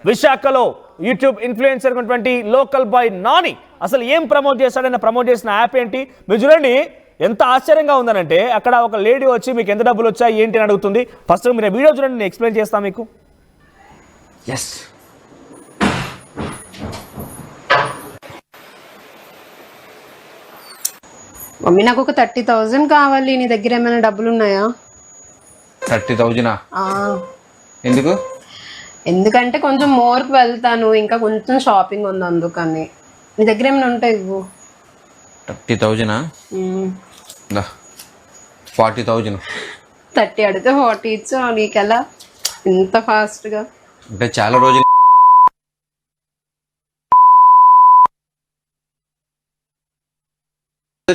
విశాఖలో YouTube influencer ఉన్నటువంటి local boy Nani అసలు ఏం ప్రమోట్ చేశాడన్న ప్రమోట్ చేసిన యాప్ ఏంటి మీరు చూడండి. ఎంత ఆశ్చర్యంగా ఉందనంటే అక్కడ ఒక లేడీ వచ్చి మీకు ఎంత డబ్బులు వచ్చాయి ఏంటి అని అడుగుతుంది. ఫస్ట్ మీరు వీడియో చూడండి, నేను ఎక్స్ప్లెయిన్ చేస్తాను మీకు. మమ్మీ నాకు ఒక 30,000 కావాలి, నీ దగ్గర ఏమైనా డబ్బులు ఉన్నాయా? 30,000 ఎందుకు? ఎందుకంటే కొంచెం మోర్కి వెళ్తాను, ఇంకా కొంచెం షాపింగ్ ఉంది అందుకని. నీ దగ్గర ఏమైనా ఉంటాయి ఇవ్వు. 30,000 40,000. 30 అడిగితే 40 ఇచ్చా, నీకెలా ఇంత ఫాస్ట్గా? అంటే చాలా రోజులు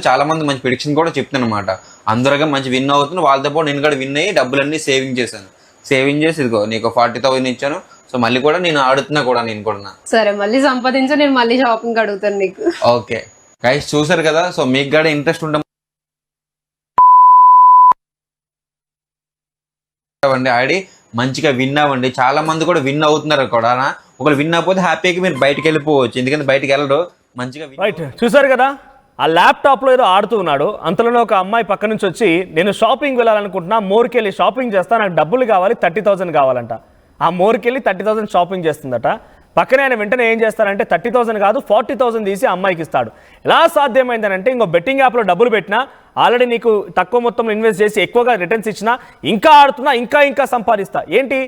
చాలా మంది మంచి ప్రిడిక్షన్ కూడా చెప్తాను అనమాట. అందరూగా మంచి విన్ అవుతుంది, వాళ్ళతో పాటు నేను కూడా విన్ అయ్యి డబ్బులన్నీ సేవింగ్ చేశాను. సేవింగ్ చేసి ఇదిగో నీకు 40,000 ఇచ్చాను. సో మళ్ళీ కూడా నేను ఆడుతున్నా కూడా నేను కూడా. సరే మళ్ళీ సంపాదించా, నేను మళ్ళీ షాపింగ్ అడుగుతాను నీకు. ఓకే గైస్ చూసారు కదా. సో మీకు కూడా ఇంట్రెస్ట్ ఉంటే ఆడి మంచిగా విన్ అవ్వండి. చాలా మంది కూడా విన్ అవుతున్నారు కూడా. ఒకరు విన్ అవ్వకపోతే హ్యాపీగా మీరు బయటకు వెళ్ళిపోవచ్చు, ఎందుకంటే బయటకు వెళ్ళరు. మంచిగా రైట్ చూసారు కదా, ఆ ల్యాప్టాప్లో ఏదో ఆడుతూ ఉన్నాడు. అంతలోనే ఒక అమ్మాయి పక్క నుంచి వచ్చి నేను షాపింగ్ వెళ్ళాలనుకుంటున్నా, మోర్కి వెళ్ళి షాపింగ్ చేస్తా, నాకు డబ్బులు కావాలి, 30,000 కావాలంట. ఆ మోర్కి వెళ్ళి 30,000 షాపింగ్ చేస్తుందట. పక్కనే ఆయన వెంటనే ఏం చేస్తారంటే 30,000 కాదు 40,000 తీసి అమ్మాయికి ఇస్తాడు. ఎలా సాధ్యమైందనంటే ఇంకో బెట్టింగ్ యాప్లో డబ్బులు పెట్టినా, ఆల్రెడీ నీకు తక్కువ మొత్తంలో ఇన్వెస్ట్ చేసి ఎక్కువగా రిటర్న్స్ ఇచ్చినా, ఇంకా ఆడుతున్నా, ఇంకా సంపాదిస్తా. ఏంటి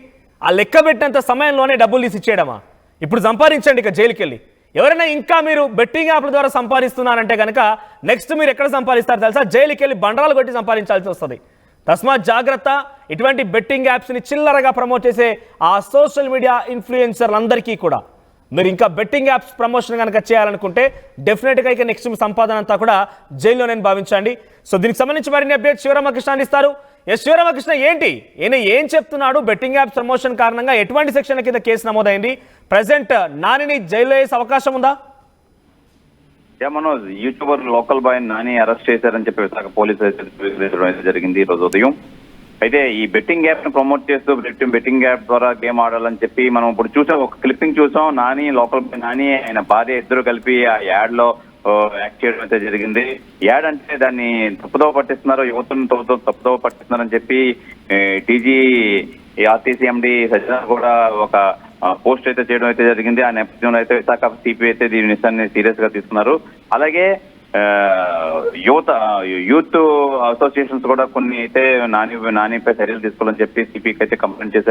ఆ లెక్క పెట్టినంత సమయంలోనే డబ్బులు తీసి ఇచ్చేయడమా? ఇప్పుడు సంపాదించండి ఇక జైలుకి వెళ్ళి. ఎవరైనా ఇంకా మీరు బెట్టింగ్ యాప్ల ద్వారా సంపాదిస్తున్నారంటే కనుక నెక్స్ట్ మీరు ఎక్కడ సంపాదిస్తారు తెలుసా? జైలుకి వెళ్ళి బండరాలు కొట్టి సంపాదించాల్సి వస్తుంది. తస్మాత్ జాగ్రత్త. ఇటువంటి బెట్టింగ్ యాప్స్ని చిల్లరగా ప్రమోట్ చేసే ఆ సోషల్ మీడియా ఇన్ఫ్లుయెన్సర్లందరికీ కూడా మీరు ఇంకా బెట్టింగ్ యాప్స్ ప్రమోషన్ కనుక చేయాలనుకుంటే డెఫినెట్గా ఇక నెక్స్ట్ సంపాదన అంతా కూడా జైల్లో నేను భావించండి. సో దీనికి సంబంధించి మరిన్ని అప్డేట్ శివరామకృష్ణ అందిస్తారు. శివరామకృష్ణ ఏంటి ఈయన ఏం చెప్తున్నాడు? బెట్టింగ్ యాప్స్ ప్రమోషన్ కారణంగా ఎటువంటి సెక్షన్ల కింద కేసు నమోదైంది? ప్రెసెంట్ నానిని జైల్లో వేసే అవకాశం ఉందా? Manoj, YouTuber local boy Nani arrest చేశారని చెప్పి విశాఖ పోలీసులు జరిగింది ఈ రోజు ఉదయం. అయితే ఈ బెట్టింగ్ యాప్ ని ప్రమోట్ చేస్తూ బెట్టింగ్ యాప్ ద్వారా గేమ్ ఆడాలని చెప్పి మనం ఇప్పుడు చూసాం, ఒక క్లిప్పింగ్ చూసాం. నాని లోకల్ బాయ్ నాని ఆయన భార్య ఇద్దరు కలిపి ఆ యాడ్ లో యాక్ట్ చేయడం అయితే జరిగింది. యాడ్ అంటే దాన్ని తప్పుదోవ పట్టిస్తున్నారు, యువతను తప్పుదోవ పట్టిస్తున్నారని చెప్పి టీజీ ఆర్టీసీ ఎండి సజ్జనార్ కూడా ఒక పోస్ట్ అయితే చేయడం అయితే జరిగింది. ఆ నేపథ్యంలో అయితే విశాఖ సిపి అయితే దీని విషయాన్ని సీరియస్ గా తీసుకున్నారు. అలాగే యూత్ అసోసియేషన్స్ కూడా కొన్ని అయితే నానిపై చర్యలు తీసుకోవాలని చెప్పి సిపికి అయితే కంప్లైంట్ చేశారు.